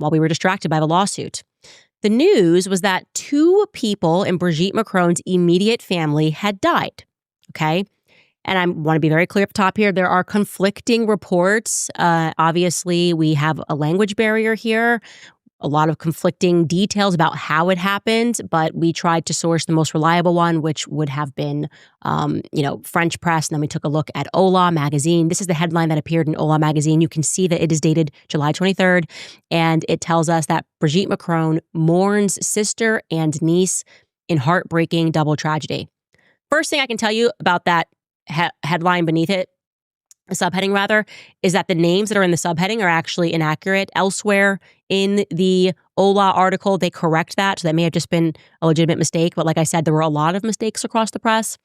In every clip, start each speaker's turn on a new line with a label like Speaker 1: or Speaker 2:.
Speaker 1: while we were distracted by the lawsuit. The news was that 2 people in Brigitte Macron's immediate family had died. Okay. And I want to be very clear up top here. There are conflicting reports. Obviously, we have a language barrier here, a lot of conflicting details about how it happened, but we tried to source the most reliable one, which would have been, French press. And then we took a look at Hola magazine. This is the headline that appeared in Hola magazine. You can see that it is dated July 23rd, and it tells us that Brigitte Macron mourns sister and niece in heartbreaking double tragedy. First thing I can tell you about that headline beneath it, a subheading rather, is that the names that are in the subheading are actually inaccurate. Elsewhere in the Hola article, they correct that. So that may have just been a legitimate mistake. But like I said, there were a lot of mistakes across the press.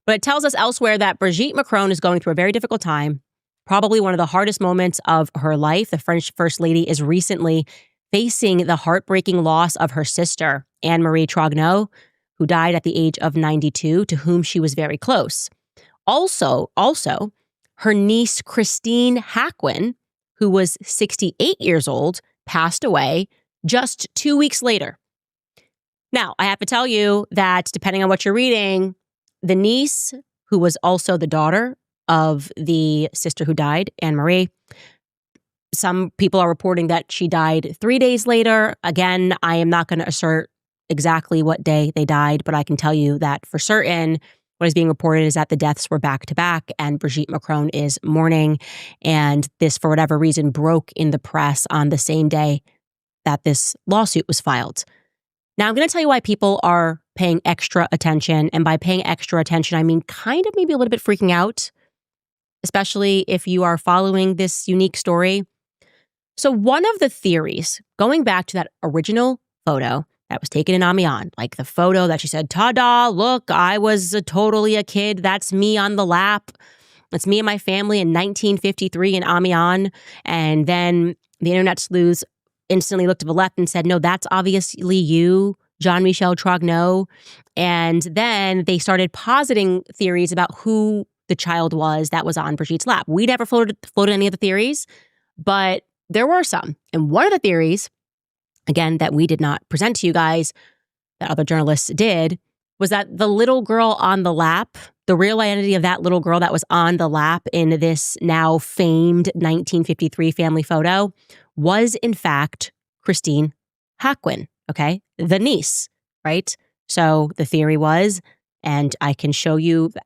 Speaker 1: But it tells us elsewhere that Brigitte Macron is going through a very difficult time, probably one of the hardest moments of her life. The French First Lady is recently facing the heartbreaking loss of her sister, Anne-Marie Trogno, who died at the age of 92, to whom she was very close. Also, her niece, Christine Haquin, who was 68 years old, passed away just 2 weeks later. Now, I have to tell you that depending on what you're reading, the niece, who was also the daughter of the sister who died, Anne-Marie, some people are reporting that she died 3 days later. Again, I am not going to assert exactly what day they died, but I can tell you that for certain, what is being reported is that the deaths were back to back, and Brigitte Macron is mourning. And this, for whatever reason, broke in the press on the same day that this lawsuit was filed. Now, I'm going to tell you why people are paying extra attention. And by paying extra attention, I mean kind of maybe a little bit freaking out, especially if you are following this unique story. So one of the theories, going back to that original photo that was taken in Amiens, like the photo that she said, ta-da, look, I was totally a kid. That's me on the lap. That's me and my family in 1953 in Amiens. And then the internet sleuths instantly looked to the left and said, no, that's obviously you, Jean-Michel Trogno. And then they started positing theories about who the child was that was on Brigitte's lap. We never floated any of the theories, but there were some. And one of the theories, again, that we did not present to you guys, that other journalists did, was that the little girl on the lap, the real identity of that little girl that was on the lap in this now famed 1953 family photo was, in fact, Christine Haquin, okay? The niece, right? So the theory was, and I can show you